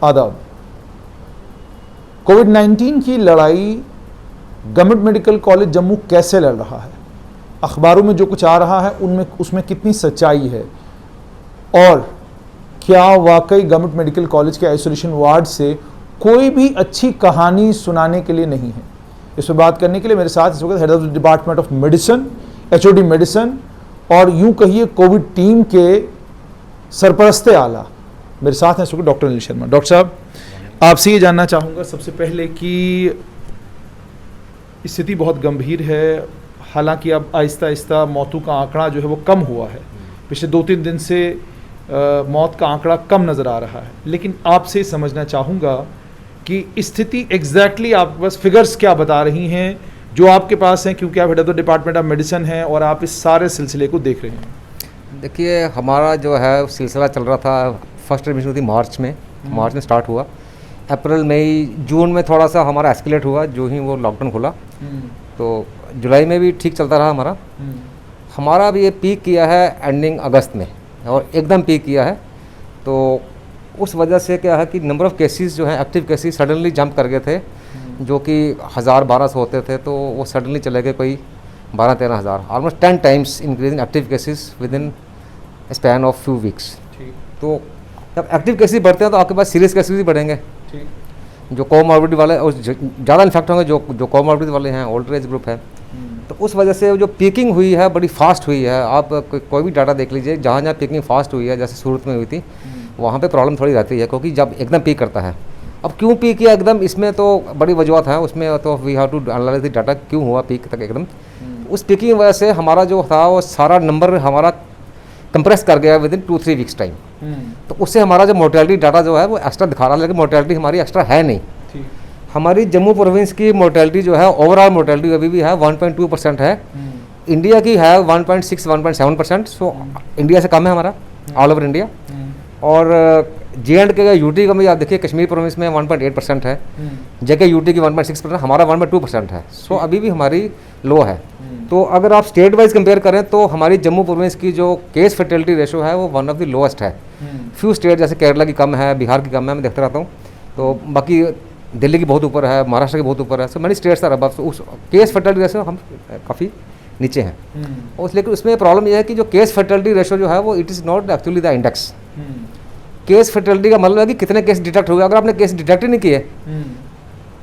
आदाब। कोविड-19 की लड़ाई गवर्नमेंट मेडिकल कॉलेज जम्मू कैसे लड़ रहा है, अखबारों में जो कुछ आ रहा है उनमें उसमें कितनी सच्चाई है और क्या वाकई गवर्नमेंट मेडिकल कॉलेज के आइसोलेशन वार्ड से कोई भी अच्छी कहानी सुनाने के लिए नहीं है। इस पर बात करने के लिए मेरे साथ इस वक्त head of the department of medicine, HOD medicine और यूं कहिए कोविड टीम के सरपरस्ते आला मेरे साथ हैं इस वक्त डॉक्टर अनिल शर्मा। डॉक्टर साहब, आपसे ये जानना चाहूँगा सबसे पहले कि स्थिति बहुत गंभीर है, हालांकि अब आहिस्ता आहिस्ता मौतों का आंकड़ा जो है वो कम हुआ है। पिछले 2-3 दिन से मौत का आंकड़ा कम नज़र आ रहा है, लेकिन आपसे समझना चाहूँगा कि स्थिति एग्जैक्टली आपके पास फिगर्स क्या बता रही हैं जो आपके पास हैं, क्योंकि आप head of the department of medicine हैं और आप इस सारे सिलसिले को देख रहे हैं। देखिए, हमारा जो है सिलसिला चल रहा था, फर्स्ट एडमिशन थी मार्च में स्टार्ट हुआ। अप्रैल मई जून में थोड़ा सा हमारा एस्केलेट हुआ जो ही वो लॉकडाउन खुला, तो जुलाई में भी ठीक चलता रहा हमारा अभी ये पीक किया है एंडिंग अगस्त में और एकदम पीक किया है। तो उस वजह से क्या है कि नंबर ऑफ़ केसेस जो हैं, एक्टिव केसेस सडनली जंप कर गए थे, जो कि 1000-1200 होते थे तो वो सडनली चले गए कोई 12-13 हज़ार, almost 10 times increase in active cases with in span of few weeks. तो जब एक्टिव केसेस बढ़ते हैं तो आपके पास सीरियस केसेस भी बढ़ेंगे, जो कोमॉर्बिडिटी वाले और ज़्यादा इन्फेक्ट होंगे, जो कोमॉर्बिडिटी वाले हैं, ओल्डर एज ग्रुप है। तो उस वजह से जो पीकिंग हुई है बड़ी फास्ट हुई है। आप कोई भी डाटा देख लीजिए, जहाँ जहाँ पीकिंग फास्ट हुई है, जैसे सूरत में हुई थी, वहाँ पे प्रॉब्लम थोड़ी रहती है, क्योंकि जब एकदम पीक करता है। अब क्यों पीक किया एकदम, इसमें तो बड़ी वजूहत है, उसमें तो we have to analyse the data क्यों हुआ पीक तक एकदम। उस पीकिंग की वजह से हमारा जो था वो सारा नंबर हमारा कंप्रेस कर गया विद इन 2-3 वीक्स टाइम। तो उससे हमारा जो मोर्टेलिटी डाटा जो है वो एक्स्ट्रा दिखा रहा है, लेकिन मोर्टेलिटी हमारी एक्स्ट्रा है नहीं। हमारी जम्मू प्रोविंस की मोर्टेलिटी जो है, ओवरऑल मोर्टेलिटी अभी भी है 1.2% है। इंडिया की है 1.6-1.7%, सो इंडिया से कम है हमारा, ऑल ओवर इंडिया। और J&K का, यूटी का भी आप देखिए, कश्मीर प्रोविंस में 1.8% है, जगह यूटी की 1.6%, हमारा 1.2% है। सो अभी भी हमारी लो है। तो अगर आप स्टेट वाइज कंपेयर करें तो हमारी जम्मू प्रोविंस की जो केस फर्टिलिटी रेशो है वो वन ऑफ द लोएस्ट है। फ्यू स्टेट जैसे केरला की कम है, बिहार की कम है, मैं देखता रहता हूँ। तो बाकी दिल्ली की बहुत ऊपर है, महाराष्ट्र की बहुत ऊपर है। So many states are above, उस केस फर्टिलिटी रेशो हम काफ़ी नीचे हैं। लेकिन उसमें प्रॉब्लम यह है कि जो केस फर्टिलिटी रेशो जो है वो it is not actually the index. Case fertility का मतलब है कि कितने केस डिटेक्ट हुए। अगर आपने केस डिटेक्ट ही नहीं किए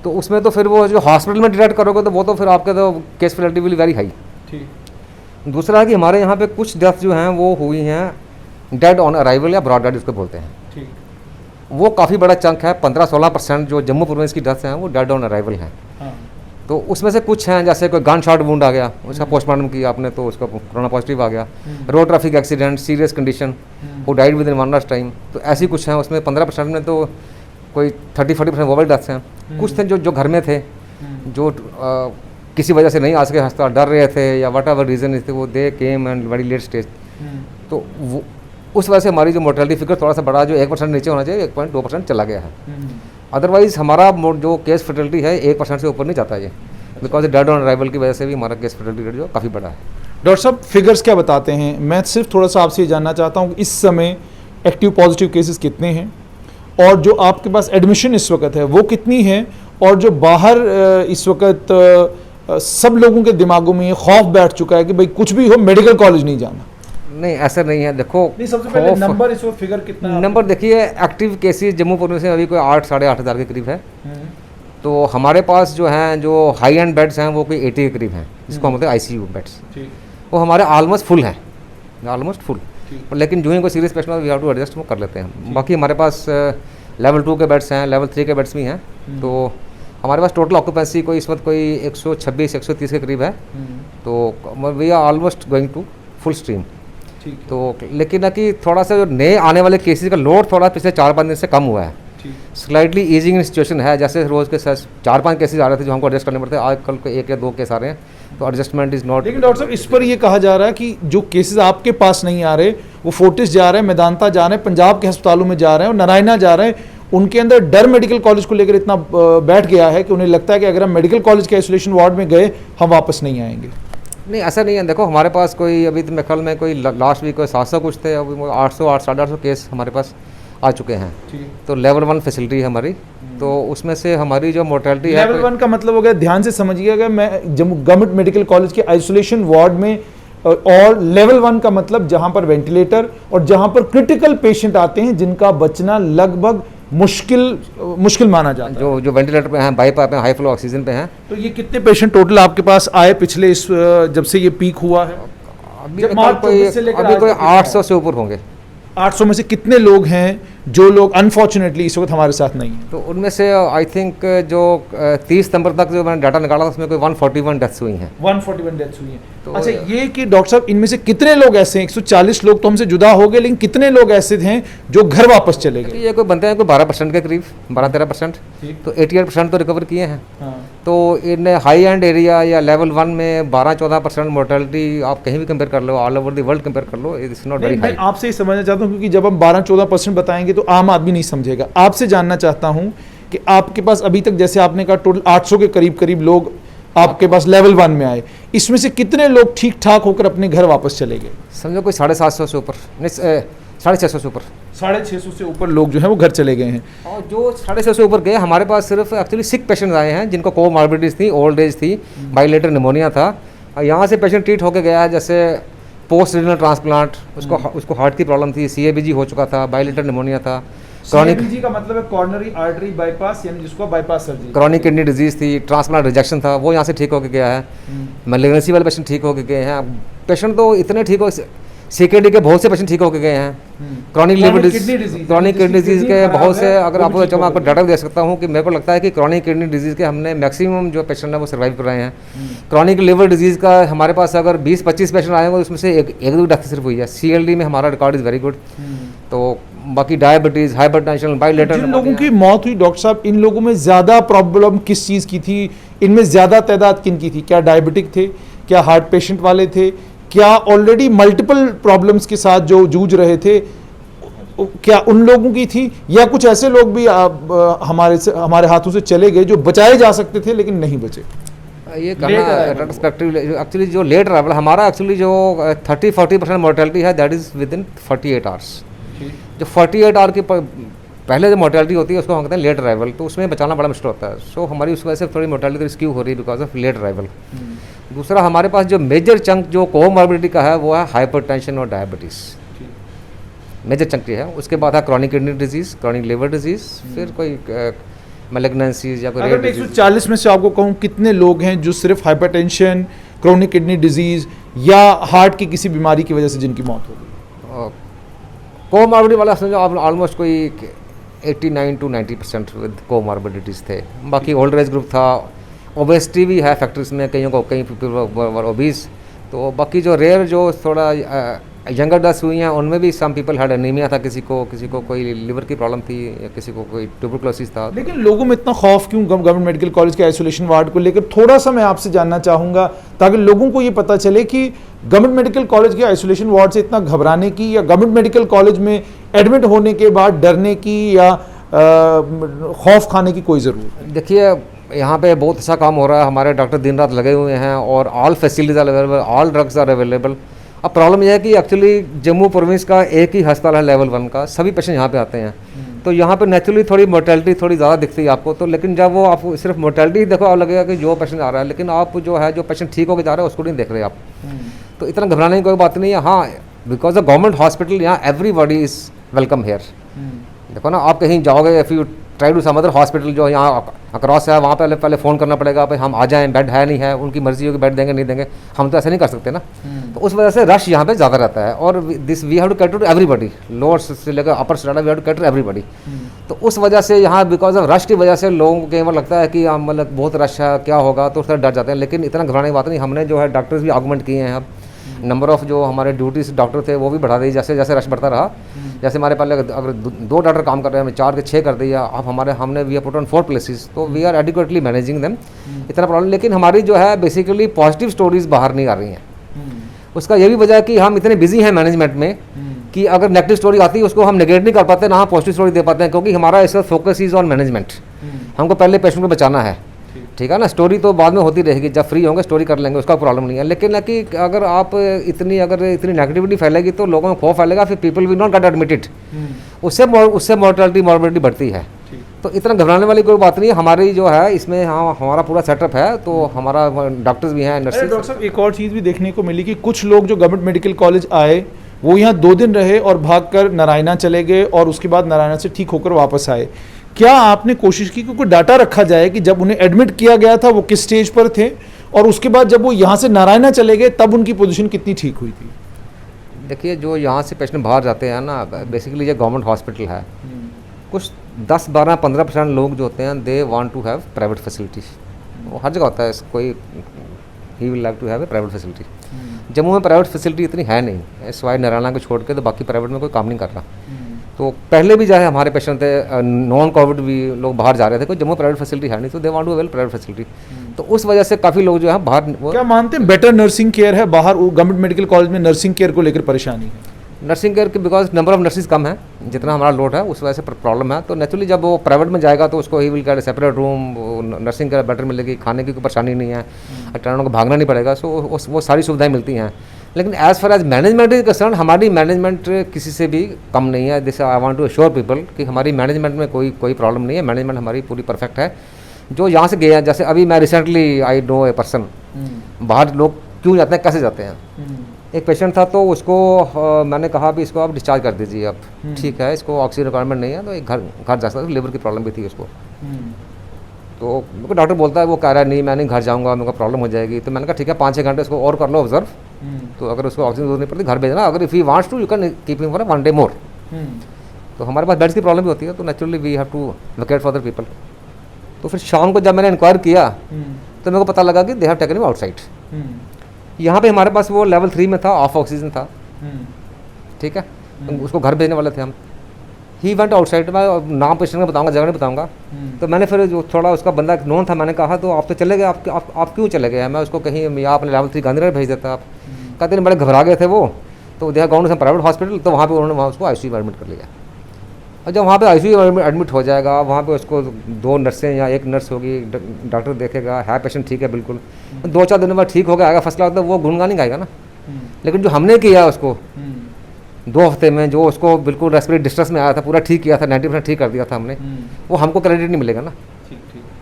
तो उसमें तो फिर वो जो हॉस्पिटल में डिटेक्ट करोगे तो वो तो फिर आपके तो case fertility will very high. दूसरा है कि हमारे यहाँ पे कुछ डेथ जो हैं वो हुई हैं डेड ऑन अराइवल या ब्रॉड डेड जिसको बोलते हैं। वो काफ़ी बड़ा चंक है, 15-16% जो जम्मू प्रोविंस की डेथ्स हैं वो डेड ऑन अराइवल हैं। तो उसमें से कुछ हैं, जैसे कोई गन शॉट वुंड आ गया, उसका पोस्टमार्टम किया आपने तो उसका कोरोना पॉजिटिव आ गया। Road traffic accident, serious condition, वो died within 1 hours time. तो ऐसी कुछ हैं, उसमें 15% में तो कोई 30-40% मोबाइल डेथ्स हैं। कुछ थे जो घर में थे, जो किसी वजह से नहीं आ सके अस्पताल, डर रहे थे या वट एवर रीज़न थे, वो they came and very late stage. तो वो उस वजह से हमारी जो मोर्टेलिटी फिगर थोड़ा सा बड़ा, जो 1% नीचे होना चाहिए, 1.2% चला गया है। अदरवाइज़ हमारा जो केस फर्टिलिटी है 1% से ऊपर नहीं जाता है, बिकॉज डेड ऑन अराइवल की वजह से भी हमारा केस फर्टिलिटी रेट जो काफ़ी बड़ा है। डॉक्टर साहब, फिगर्स क्या बताते हैं? मैं सिर्फ थोड़ा सा आपसे ये जानना चाहता हूँ इस समय एक्टिव पॉजिटिव केसेस कितने हैं और जो आपके पास एडमिशन इस वक्त है वो कितनी है, और जो बाहर इस वक्त सब लोगों के दिमागों में ये खौफ बैठ चुका है कि भाई कुछ भी हो मेडिकल कॉलेज नहीं जाना। नहीं, ऐसा नहीं है। देखो, सबसे पहले नंबर, इस वक्त फिगर कितना है? नंबर देखिए, एक्टिव केसेस जम्मू प्रोविंस में अभी कोई 8-8.5 हज़ार के करीब है। तो हमारे पास जो हैं, जो हाई एंड बेड्स हैं वो कोई 80 के करीब हैं, जिसको हम बोलते हैं ICU बेड्स। वो हमारे ऑलमोस्ट फुल हैं, ऑलमोस्ट फुल। लेकिन जो ही कोई serious patient we have to adjust, वो कर लेते हैं। बाकी हमारे पास लेवल 2 के बेड्स हैं, लेवल 3 के बेड्स भी हैं। तो हमारे पास टोटल ऑक्यूपेंसी कोई इस वक्त कोई 126-130 के करीब है। तो we are almost going to full stream. तो लेकिन ना कि थोड़ा सा जो नए आने वाले केसेस का लोड थोड़ा पिछले 4-5 दिन से कम हुआ है, स्लाइटली ईजिंग सिचुएशन है। जैसे रोज़ के 4-5 केसेस आ रहे थे जो हमको एडजस्ट करने पड़ते हैं, आज कल को 1 या 2 केस आ रहे हैं, तो एडजस्टमेंट इज़ नॉट। लेकिन डॉक्टर साहब, इस पर ये कहा जा रहा है कि जो केसेस आपके पास नहीं आ रहे वो फोर्टिस जा रहे हैं, मेदांता जा रहे हैं, पंजाब के अस्पतालों में जा रहे हैं और नारायणा जा रहे हैं, उनके अंदर डर मेडिकल कॉलेज को लेकर इतना बैठ गया है कि उन्हें लगता है कि अगर हम मेडिकल कॉलेज के आइसोलेशन वार्ड में गए हम वापस नहीं आएंगे। नहीं, ऐसा नहीं है। देखो, हमारे पास कोई अभी तो मेरे ख्याल में कोई लास्ट वीक कोई 700 कुछ थे, अभी 800 850 केस हमारे पास आ चुके हैं। तो लेवल 1 फैसिलिटी है हमारी, तो उसमें से हमारी जो मोर्टेलिटी है, लेवल 1 का मतलब हो गया, ध्यान से समझिएगा, मैं जम्मू गवर्नमेंट मेडिकल कॉलेज के आइसोलेशन वार्ड में, और लेवल 1 का मतलब जहां पर वेंटिलेटर और जहां पर क्रिटिकल पेशेंट आते हैं जिनका बचना लगभग मुश्किल माना जाता है, जो वेंटिलेटर पे हैं, बाईपास पे, हाई फ्लो ऑक्सीजन पे हैं। तो ये कितने पेशेंट टोटल आपके पास आए पिछले इस जब से ये पीक हुआ है? अभी कोई 800 से ऊपर होंगे। 800 में से कितने लोग हैं जो लोग अनफॉर्चुनेटली इस वक्त हमारे साथ नहीं हैं? तो उनमें से आई थिंक जो 30 सितंबर तक जो मैंने डाटा निकाला था उसमें कोई 141 डेथ्स हुई हैं। 141 डेथ्स हुई हैं। तो अच्छा, ये कि डॉक्टर साहब इनमें से कितने लोग ऐसे हैं, 140 लोग तो हमसे जुदा हो गए, लेकिन कितने लोग ऐसे हैं जो घर वापस चले गए? ये कोई बनते हैं कोई 12% के करीब, 12-13%, तो 88% तो रिकवर किए हैं। हाँ। तो इन हाई एंड एरिया या लेवल 1 में 12-14% मोर्टेलिटी आप कहीं भी कंपेयर कर लो, all over the world compare कर लो, इट्स नॉट वेरी हाई। मैं आपसे ही समझना चाहता हूँ, क्योंकि जब हम 12-14% बताएंगे तो आम आदमी नहीं समझेगा। आपसे जानना चाहता हूँ कि आपके पास अभी तक, जैसे आपने कहा, टोटल 800 के करीब लोग आपके पास लेवल 1 में आए, इसमें से कितने लोग ठीक ठाक होकर अपने घर वापस चले गए? समझो कोई 750 से ऊपर, 650 से ऊपर, 650 से ऊपर लोग जो हैं वो घर चले गए हैं। और जो 650 से ऊपर गए, हमारे पास सिर्फ एक्चुअली सिक पेशेंट्स आए हैं जिनको कोमॉर्बिडिटीज थी, ओल्ड एज थी, बाइलेटरल निमोनिया था, और यहाँ से पेशेंट ट्रीट होकर गया है, जैसे पोस्ट रीनल ट्रांसप्लांट, उसको हार्ट की प्रॉब्लम थी, CABG हो चुका था, बाइलेटरल निमोनिया था, CABG का मतलब है कॉर्नरी आर्टरी बाईपास, यानी जिसको bypass surgery, chronic kidney disease थी, ट्रांसप्लांट रिजेक्शन था, वो यहाँ से ठीक होकर गया है। मैलिग्नेंसी वाले पेशेंट ठीक होकर गए हैं। पेशेंट तो इतने ठीक हो, CKD के बहुत से पेशेंट ठीक होकर गए हैं। Chronic liver disease, chronic kidney disease के बहुत से, अगर आपको आपको डाटा दे सकता हूँ कि मेरे को लगता है कि क्रॉनिक किडनी डिजीज के हमने मैक्सिमम जो पेशेंट है वो सर्वाइव कर रहे हैं। क्रॉनिक लिवर डिजीज का हमारे पास अगर 20-25 पेशेंट आए होंगे, उसमें से एक दो डेथ सिर्फ हुई है। CLD में हमारा रिकॉर्ड इज़ वेरी गुड। तो बाकी डायबिटीज़, हाइपरटेंशन, बाइलेटरल, जिन लोगों की मौत हुई डॉक्टर साहब, इन लोगों में ज़्यादा प्रॉब्लम किस चीज़ की थी? इनमें ज़्यादा तादाद किन की थी? क्या डायबिटिक थे? क्या हार्ट पेशेंट वाले थे? क्या ऑलरेडी मल्टीपल प्रॉब्लम्स के साथ जो जूझ रहे थे, क्या उन लोगों की थी? या कुछ ऐसे लोग भी हमारे हाथों से चले गए जो बचाए जा सकते थे लेकिन नहीं बचे? ये करना रेट्रोस्पेक्टिव, एक्चुअली जो लेट अराइवल हमारा, एक्चुअली जो 30-40% मोर्टेलिटी है, that is with in 48 hours. जो 48 आवर की पहले जो मोर्टेलिटी होती है उसको हम कहते हैं लेट अराइवल, तो उसमें बचाना बड़ा मुश्किल होता है। सो हमारी उस वजह से थोड़ी मोर्टेलिटी रिस्क्यू हो रही है बिकॉज ऑफ लेट अराइवल। दूसरा, हमारे पास जो मेजर चंक जो कोमॉर्बिडिटी का है वो है हाइपरटेंशन और डायबिटीज़, मेजर चंक है। उसके बाद है chronic kidney disease, chronic liver disease, फिर कोई मैलिग्नेंसीज या कोई रेयर डिजीज। 140 में से आपको कहूँ कितने लोग हैं जो सिर्फ हाइपरटेंशन, क्रॉनिक किडनी डिजीज़ या हार्ट की किसी बीमारी की वजह से जिनकी मौत हो गई? कोमॉर्बिडिटी वाला समझो आप ऑलमोस्ट कोई 89-90% विद कोमॉर्बिडिटीज़ थे। बाकी ओल्डर एज ग्रुप था, ओबेसिटी भी है फैक्टर्स में, कई पीपल ओबीस। तो बाकी जो रेयर जो थोड़ा यंगर डेथ्स हुई हैं उनमें भी सम पीपल हैड एनीमिया था, किसी को कोई लिवर की प्रॉब्लम थी, या किसी को कोई ट्यूबरकुलोसिस था। लेकिन लोगों में इतना खौफ क्यों गवर्नमेंट मेडिकल कॉलेज के आइसोलेशन वार्ड को लेकर? थोड़ा सा मैं आपसे जानना चाहूँगा ताकि लोगों को ये पता चले कि गवर्नमेंट मेडिकल कॉलेज के आइसोलेशन वार्ड से इतना घबराने की, या गवर्नमेंट मेडिकल कॉलेज में एडमिट होने के बाद डरने की या खौफ खाने की कोई ज़रूरत नहीं। देखिए, यहाँ पे बहुत अच्छा काम हो रहा है, हमारे डॉक्टर दिन रात लगे हुए हैं और all facilities are available, all drugs are available. अब प्रॉब्लम यह है कि एक्चुअली जम्मू प्रोविंस का एक ही अस्पताल है लेवल 1 का, सभी पेशेंट यहाँ पे आते हैं, तो यहाँ पे नेचुरली थोड़ी मोर्टेलिटी थोड़ी ज़्यादा दिखती है आपको। तो लेकिन जब वो आप सिर्फ मोर्टेलिटी देखो, आप लगेगा कि जो पेशेंट आ रहा है, लेकिन आप जो पेशेंट ठीक होकर जा रहा है उसको नहीं देख रहे आप। तो इतना घबराने की कोई बात नहीं है। हाँ, बिकॉज ऑफ गवर्नमेंट हॉस्पिटल, यहाँ एवरीबॉडी इज़ वेलकम हेयर। देखो ना, आप कहीं जाओगे, if you try to some other hospital जो यहाँ अक्रॉस है, वहाँ पहले फ़ोन करना पड़ेगा, भाई हम आ जाएं, बेड है नहीं है, उनकी मर्जी होगी बेड देंगे नहीं देंगे, हम तो ऐसा नहीं कर सकते ना। तो उस वजह से रश यहाँ पे ज़्यादा रहता है, और this we have to cater to everybody, lower से लेकर upper strata we have to cater everybody. तो उस वजह से यहाँ बिकॉज ऑफ रश की वजह से लोगों को कई बार लगता है कि मतलब बहुत रश है, क्या होगा, तो थोड़ा डर जाते हैं। लेकिन इतना घबराने की बात नहीं। हमने जो है डॉक्टर्स भी आगमेंट किए हैं, अब नंबर ऑफ जो हमारे ड्यूटीज डॉक्टर थे वो भी बढ़ा दी, जैसे जैसे रश बढ़ता रहा। जैसे हमारे पहले अगर 2 डॉक्टर काम कर रहे हैं, 4 के 6 कर दिया, अब हमने we are put on 4 places, तो we are adequately managing them, इतना प्रॉब्लम। लेकिन हमारी जो है बेसिकली पॉजिटिव स्टोरीज बाहर नहीं आ रही हैं। उसका ये भी वजह है कि हम इतने बिजी हैं मैनेजमेंट में कि अगर नेगेटिव स्टोरी आती है उसको हम नेगेट नहीं कर पाते, ना हम पॉजिटिव स्टोरी दे पाते हैं, क्योंकि हमारा इस वक्त फोकस इज ऑन मैनेजमेंट। हमको पहले पेशेंट को बचाना है। ठीक है ना, स्टोरी तो बाद में होती रहेगी, जब फ्री होंगे स्टोरी कर लेंगे, उसका प्रॉब्लम नहीं है। लेकिन ना कि अगर इतनी नेगेटिविटी फैलेगी तो लोगों में खौफ फैलेगा, फिर people will not gate admitted, उससे मॉर्टेलिटी बढ़ती है। तो इतना घबराने वाली कोई बात नहीं है। हमारी जो है इसमें हमारा पूरा सेटअप है, तो हमारा डॉक्टर्स भी हैं, नर्सेज। डॉक्टर साहब, एक और चीज़ भी देखने को मिली कि कुछ लोग जो गवर्नमेंट मेडिकल कॉलेज आए वो यहाँ 2 दिन रहे और भागकर नारायणा चले गए और उसके बाद नारायणा से ठीक होकर वापस आए। क्या आपने कोशिश की कि कोई डाटा रखा जाए कि जब उन्हें एडमिट किया गया था वो किस स्टेज पर थे, और उसके बाद जब वो यहाँ से नारायणा चले गए तब उनकी पोजीशन कितनी ठीक हुई थी? देखिए, जो यहाँ से पेशेंट बाहर जाते हैं ना, बेसिकली ये गवर्नमेंट हॉस्पिटल है, कुछ 10-12-15% लोग जो होते हैं they want to have private facilities. वो हर जगह होता है, कोई he will like to have a private facility. Jammu में प्राइवेट फैसिलिटी इतनी है नहीं, सिवाय नारायणा को छोड़ के, तो बाकी प्राइवेट में कोई काम नहीं कर रहा। तो पहले भी चाहे हमारे पेशेंट थे, नॉन कोविड भी लोग बाहर जा रहे थे, कोई जम्मू प्राइवेट फैसिलिटी है नहीं, तो they want to avail private facility. तो उस वजह से काफ़ी लोग जो है बाहर। क्या मानते हैं बेटर नर्सिंग केयर है बाहर? गवर्नमेंट मेडिकल कॉलेज में नर्सिंग केयर को लेकर परेशानी है? नर्सिंग केयर की बिकॉज नंबर ऑफ नर्सिस कम है, जितना हमारा लोड है उस वजह से प्रॉब्लम है। तो नेचुरली जब वो प्राइवेट में जाएगा तो उसको he will get separate room, nursing care better मिलेगी, खाने की कोई परेशानी नहीं है, डॉक्टरों को भागना नहीं पड़ेगा। सो वो सारी सुविधाएं मिलती हैं। लेकिन as far as management is concern, हमारी मैनेजमेंट किसी से भी कम नहीं है। This I want to assure people कि हमारी मैनेजमेंट में कोई प्रॉब्लम नहीं है। मैनेजमेंट हमारी पूरी परफेक्ट है। जो यहाँ से गए हैं, जैसे अभी मैं recently I know a person, बाहर लोग क्यों जाते हैं, कैसे जाते हैं। एक पेशेंट था, तो उसको मैंने कहा भी इसको आप डिस्चार्ज कर दीजिए, अब ठीक है, इसको ऑक्सीजन रिक्वायरमेंट नहीं है, तो एक घर जा सकता है। लिवर की प्रॉब्लम भी थी उसको। तो मेरे को डॉक्टर बोलता है, वो कह रहा है नहीं मैं नहीं घर जाऊँगा, मेरे को प्रॉब्लम हो जाएगी। तो मैंने कहा ठीक है, 5-6 घंटे उसको और कर लो ऑब्जर्व, तो अगर उसको ऑक्सीजन जरूरत नहीं पड़ती घर भेजना। अगर if he wants to you can keep him for 1 day more. तो हमारे पास बेड्स की प्रॉब्लम भी होती है, तो naturally we have to vacate for the people. तो फिर शाम को जब मैंने इंक्वायर किया तो मेरे को पता लगा कि they have taken him outside. यहाँ पे हमारे पास वो लेवल 3 में था, ऑफ ऑक्सीजन था, ठीक है, उसको घर भेजने वाले थे हम। He went outside. मैं नाम पेशेंट का बताऊंगा, जगह नहीं बताऊंगा। तो मैंने फिर जो थोड़ा उसका बंदा नोन था, मैंने कहा तो आप तो चले गए, आप क्यों चले गए? मैं उसको कहीं या अपने लेवल 3 गांधीनगर भेज देता। आप कहते नहीं, बड़े घबरा गए थे वो, तो देखा गाँव से प्राइवेट हॉस्पिटल, तो वहाँ पर उन्होंने वहाँ उसको ICU में एडमिट कर लिया। और जब वहाँ पे ICU में एडमिट हो जाएगा, वहाँ पे उसको 2 नर्सें या 1 नर्स होगी, डॉक्टर देखेगा, है पेशेंट ठीक है बिल्कुल, 2-4 दिन बाद ठीक हो गया, आएगा फर्स्ट क्लास, तो वो गुणगान नहीं गाएगा ना। लेकिन जो हमने किया उसको 2 हफ्ते में, जो उसको बिल्कुल रेस्पिरेटरी डिस्ट्रेस में आया था, पूरा ठीक किया था, 90% ठीक कर दिया था हमने, वो हमको क्रेडिट नहीं मिलेगा ना।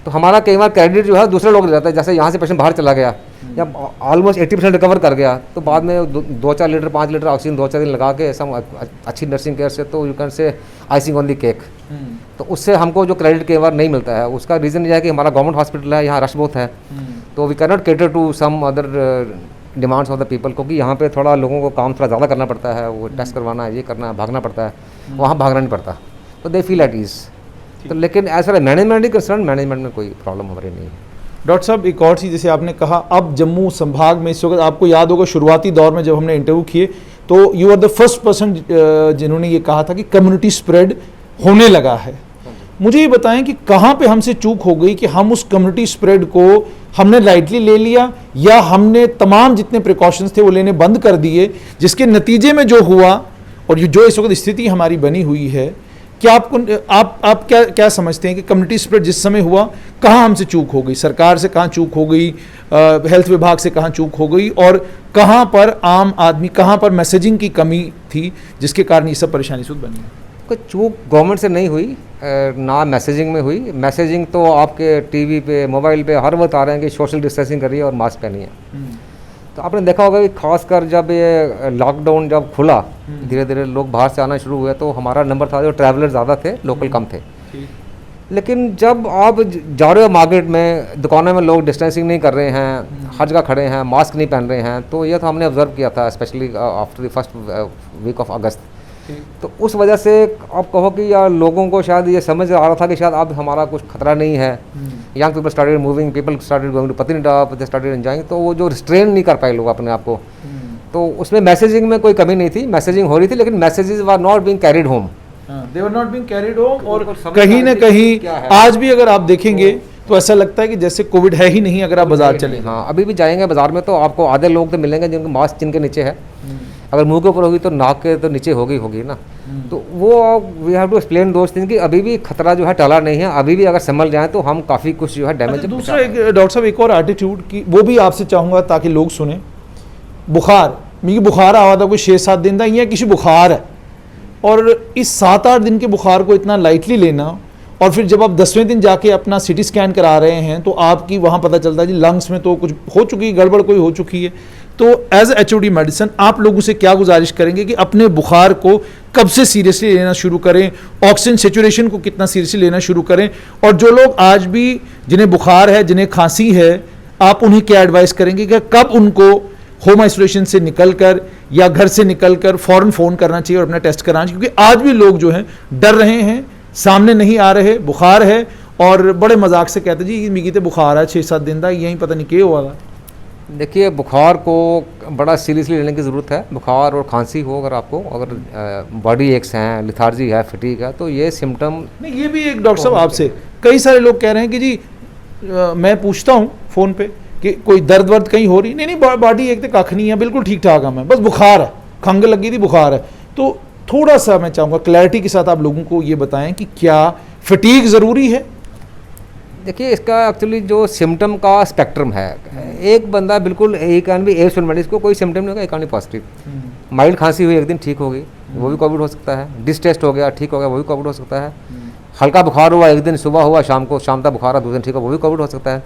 तो हमारा कई बार क्रेडिट जो है दूसरे लोग ले जाते हैं। जैसे यहाँ से पेशेंट बाहर चला गया या ऑलमोस्ट 80% रिकवर कर गया, तो बाद में 2-4 लीटर 5 लीटर ऑक्सीजन 2-4 दिन लगा के ऐसा अच्छी नर्सिंग केयर से, तो you can say icing on the cake. तो उससे हमको जो क्रेडिट कई बार नहीं मिलता है, उसका रीज़न यह है कि हमारा गवर्नमेंट हॉस्पिटल है, यहाँ रश बहुत है, तो we can not cater to some other demands of the people, क्योंकि यहाँ पे थोड़ा लोगों को काम थोड़ा ज़्यादा करना पड़ता है, वो टेस्ट करवाना है, ये करना है, भागना पड़ता है, वहाँ भागना नहीं पड़ता, तो दे फील एट ईज। तो लेकिन as far management concern, management में कोई प्रॉब्लम हमारी नहीं है। डॉक्टर साहब, एक और चीज़, जैसे आपने कहा अब जम्मू संभाग में इस वक्त, आपको याद होगा शुरुआती दौर में जब हमने इंटरव्यू किए तो you are the first person जिन्होंने ये कहा था कि कम्युनिटी स्प्रेड होने लगा है। मुझे ये बताएं कि कहाँ पे हमसे चूक हो गई कि हम उस कम्युनिटी स्प्रेड को हमने लाइटली ले लिया, या हमने तमाम जितने प्रिकॉशंस थे वो लेने बंद कर दिए, जिसके नतीजे में जो हुआ और जो इस वक्त स्थिति हमारी बनी हुई है। क्या आप क्या समझते हैं कि कम्युनिटी स्प्रेड जिस समय हुआ, कहाँ हमसे चूक हो गई? सरकार से कहाँ चूक हो गई, हेल्थ विभाग से कहाँ चूक हो गई, और कहाँ पर आम आदमी, कहाँ पर मैसेजिंग की कमी थी जिसके कारण ये सब परेशानी सूद बनी? कोई चूक गवर्नमेंट से नहीं हुई, ना मैसेजिंग में हुई। मैसेजिंग तो आपके टीवी पे, मोबाइल पे हर वक्त आ रहे हैं कि सोशल डिस्टेंसिंग करिए और मास्क पहनिए। तो आपने देखा होगा कि खासकर जब ये लॉकडाउन जब खुला, धीरे धीरे लोग बाहर से आना शुरू हुए, तो हमारा नंबर था, जो ट्रैवलर ज़्यादा थे, लोकल कम थे। लेकिन जब आप जा रहे हो मार्केट में, दुकानों में लोग डिस्टेंसिंग नहीं कर रहे हैं, हर जगह खड़े हैं, मास्क नहीं पहन रहे हैं, तो ये तो हमने ऑब्जर्व किया था, specially after the first week of August. तो उस वजह से आप कहो कि यार लोगों को शायद ये समझ आ रहा था कि शायद अब हमारा कुछ खतरा नहीं है। Young people started moving, people started going to Patnitop, they started enjoying. तो वो जो रिस्ट्रेन नहीं कर पाए लोग अपने आप को, तो उसमें मैसेजिंग में कोई कमी नहीं थी, मैसेजिंग हो रही थी, लेकिन messages were not being carried home. They were not being carried home. और कहीं ना कहीं आज भी अगर आप देखेंगे तो ऐसा लगता है कि जैसे कोविड है ही नहीं अगर आप बाजार चले। हाँ, अभी भी जाएंगे बाजार में तो आपको आधे लोग तो मिलेंगे जिनके मास्क जिनके नीचे है। अगर मुंह के ऊपर होगी तो नाक के तो नीचे होगी ना। तो वो वी हैव टू एक्सप्लेन दोस्त थिंग्स कि अभी भी खतरा जो है टला नहीं है, अभी भी अगर संभल जाए तो हम काफ़ी कुछ जो है डैमेज। दूसरा एक डॉक्टर साहब एक और एटीट्यूड की वो भी आपसे चाहूँगा ताकि लोग सुने। बुखार मिगी बुखार आवा था कोई 6-7 दिन का, ये किसी बुखार है, और इस 7-8 दिन के बुखार को इतना लाइटली लेना, और फिर जब आप 10वें दिन जाके अपना सिटी स्कैन करा रहे हैं तो आपकी वहाँ पता चलता है जी लंग्स में तो कुछ हो चुकी है, गड़बड़ कोई हो चुकी है। तो एज HOD मेडिसिन आप लोगों से क्या गुजारिश करेंगे कि अपने बुखार को कब से सीरियसली लेना शुरू करें, ऑक्सीजन सेचुरेशन को कितना सीरियसली लेना शुरू करें, और जो लोग आज भी जिन्हें बुखार है, जिन्हें खांसी है, आप उन्हें क्या एडवाइस करेंगे कि कब उनको होम आइसोलेशन से निकलकर या घर से निकलकर फ़ौरन फ़ोन करना चाहिए और अपना टेस्ट कराना चाहिए? क्योंकि आज भी लोग जो हैं डर रहे हैं, सामने नहीं आ रहे, बुखार है, और बड़े मजाक से कहते जी मिगी तो बुखार है 6-7 दिन का, यहीं पता नहीं क्या हुआ था। देखिए, बुखार को बड़ा सीरियसली लेने की ज़रूरत है। बुखार और खांसी हो अगर आपको, अगर बॉडी एक्स हैं, लिथार्जी है, फटीग है, तो ये सिम्टम नहीं। ये भी एक डॉक्टर साहब आपसे कई सारे लोग कह रहे हैं कि जी मैं पूछता हूँ फ़ोन पे कि कोई दर्द वर्द कहीं हो रही, नहीं बॉडी एक तो कख नहीं है, बिल्कुल ठीक ठाक है, मैं बस बुखार है, खंघ लगी थी, बुखार है। तो थोड़ा सा मैं चाहूँगा क्लैरिटी के साथ आप लोगों को ये बताएं कि क्या फटीग ज़रूरी है? देखिए, इसका एक्चुअली जो सिम्टम का स्पेक्ट्रम है, एक बंदा बिल्कुल एक कैन बी एसिम्प्टोमेटिक, इसको कोई सिम्टम नहीं होगा, एक कैन बी पॉजिटिव। माइल्ड खांसी हुई एक दिन ठीक हो गई, वो भी कोविड हो सकता है। डिस्टेस्ट हो गया, ठीक हो गया, वो भी कोविड हो सकता है। हल्का बुखार हुआ एक दिन, सुबह हुआ, शाम तक बुखार, दूसरे दिन ठीक हो, वो भी कोविड हो सकता है।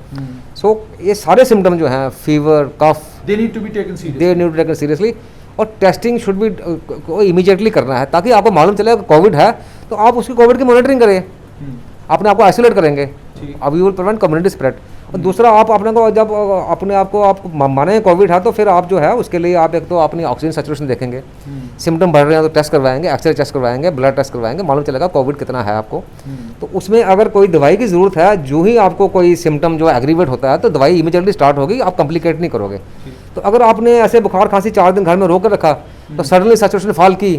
सो ये सारे सिम्टम जो हैं, fever, cough, they need to be taken seriously, और टेस्टिंग शुड बी इमीडिएटली करना है, ताकि आपको मालूम चले कोविड है तो आप उसकी कोविड की मॉनिटरिंग करें, अपने आप को आइसोलेट करेंगे, अब you will prevent community spread. और दूसरा, आप अपने को जब अपने आप को आप माने कोविड है तो फिर आप जो है उसके लिए आप एक तो अपनी ऑक्सीजन सैचुरेशन देखेंगे, सिम्टम बढ़ रहे हैं तो टेस्ट करवाएंगे, एक्सरे टेस्ट करवाएंगे, ब्लड टेस्ट करवाएंगे, मालूम चलेगा कोविड कितना है आपको। तो उसमें अगर कोई दवाई की ज़रूरत है, जो ही आपको कोई सिम्टम जो एग्रीवेट होता है तो दवाई इमीडिएटली स्टार्ट होगी, आप कम्प्लिकेट नहीं करोगे। तो अगर आपने ऐसे बुखार खांसी 4 दिन घर में रोक कर रखा तो सडनली सैचुरेशन फॉल की,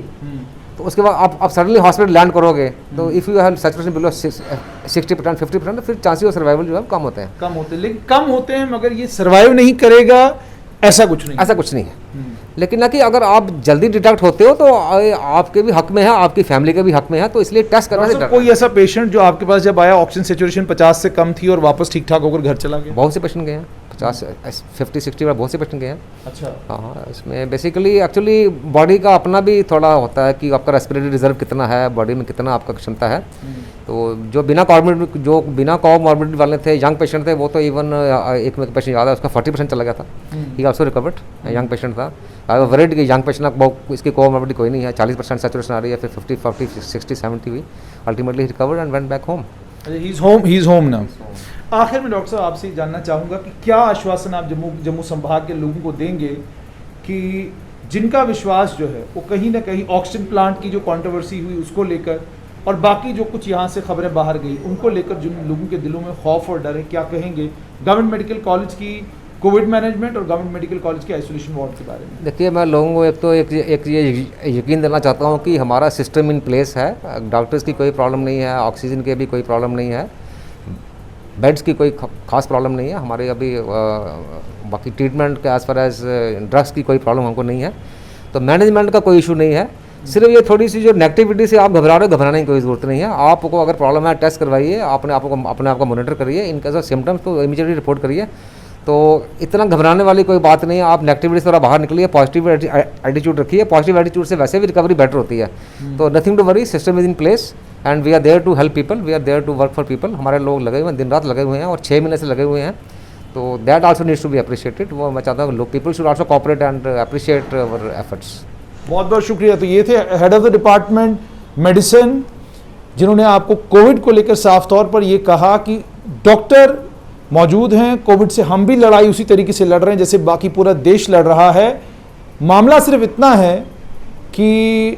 तो उसके बाद आप सडनली हॉस्पिटल लैंड करोगे, तो if you have saturation below 60%, 50%, फिर चांसेस ऑफ सर्वाइवल जो है कम होते हैं, लेकिन कम होते हैं, मगर ये सर्वाइव नहीं करेगा ऐसा कुछ नहीं है। लेकिन ना कि अगर आप जल्दी डिटेक्ट होते हो तो आपके भी हक में है, आपकी फैमिली के भी हक में है, तो इसलिए टेस्ट करना से कोई ऐसा पेशेंट जो आपके पास जब आया ऑक्सीजन सेचुरेशन 50 से कम थी और वापस ठीक ठाक होकर घर चला गया? बहुत से पेशेंट गए हैं, 50-60 बार बहुत से पेशेंट गए हैं। अच्छा। हाँ, इसमें बेसिकली एक्चुअली बॉडी का अपना भी थोड़ा होता है कि आपका रेस्पिरेटरी रिजर्व कितना है, बॉडी में कितना आपका क्षमता है। तो जो बिना कोमॉर्बिडिटी वाले थे, यंग पेशेंट थे, वो तो इवन एक में पेशेंट याद है उसका 40% चला गया था, ही आल्सो रिकवर्ड, यंग पेशेंट था। आई वाज वरीड कि यंग पेशेंट इसकी कोमॉर्बिडिटी कोई नहीं है, 40% सैचुरेशन आ रही है, फिर 50, 40, 60, 70 हुई, ultimately recovered and went back home. He is home now. आखिर में डॉक्टर साहब आपसे जानना चाहूँगा कि क्या आश्वासन आप जम्मू संभाग के लोगों को देंगे कि जिनका विश्वास जो है वो कहीं ना कहीं ऑक्सीजन प्लांट की जो कंट्रोवर्सी हुई उसको लेकर और बाकी जो कुछ यहाँ से खबरें बाहर गई उनको लेकर, जिन लोगों के दिलों में खौफ और डर है, क्या कहेंगे गवर्नमेंट मेडिकल कॉलेज की कोविड मैनेजमेंट और गवर्नमेंट मेडिकल कॉलेज के आइसोलेशन वार्ड के बारे में? देखिए, मैं लोगों को एक ये यकीन देना चाहता हूँ कि हमारा सिस्टम इन प्लेस है, डॉक्टर्स की कोई प्रॉब्लम नहीं है, ऑक्सीजन की भी कोई प्रॉब्लम नहीं है, बेड्स की कोई खास प्रॉब्लम नहीं है हमारे अभी, बाकी ट्रीटमेंट के एज फार एज ड्रग्स की कोई प्रॉब्लम हमको नहीं है, तो मैनेजमेंट का कोई इशू नहीं है। सिर्फ ये थोड़ी सी जो नेगेटिविटी से आप घबरा रहे हो, घबराने की कोई ज़रूरत नहीं है। आपको अगर प्रॉब्लम है टेस्ट करवाइए, अपने आप को मॉनिटर करिए, इनके साथ सिम्टम्स तो इमीडिएटली रिपोर्ट करिए, तो इतना घबराने वाली कोई बात नहीं है। आप नेगेटिविटी से थोड़ा बाहर निकलिए, पॉजिटिव एटीट्यूड रखिए, पॉजिटिव एटीट्यूड से वैसे भी रिकवरी बेटर होती है। तो nothing to worry, system is in place and we are there to help people, we are there to work for people. हमारे लोग लगे हुए हैं, दिन रात लगे हुए हैं और 6 महीने से लगे हुए हैं, तो that also needs to be appreciated. वो मैं चाहता हूँ लोग, people should also cooperate and appreciate our efforts. बहुत बहुत शुक्रिया। तो ये थे head of the department medicine, जिन्होंने आपको कोविड को लेकर साफ तौर पर ये कहा कि डॉक्टर मौजूद हैं, कोविड से हम भी लड़ाई उसी तरीके से लड़ रहे हैं जैसे बाकी पूरा देश लड़ रहा है। मामला सिर्फ इतना है कि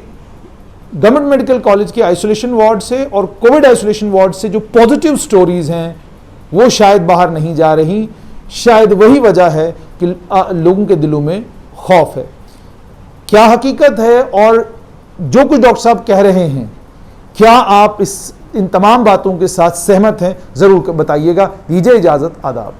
गवर्नमेंट मेडिकल कॉलेज के आइसोलेशन वार्ड से और कोविड आइसोलेशन वार्ड से जो पॉजिटिव स्टोरीज हैं वो शायद बाहर नहीं जा रही। शायद वही वजह है कि लोगों के दिलों में खौफ है। क्या हकीकत है और जो कुछ डॉक्टर साहब कह रहे हैं, क्या आप इन तमाम बातों के साथ सहमत हैं? ज़रूर बताइएगा। दीजिए इजाज़त, आदाब।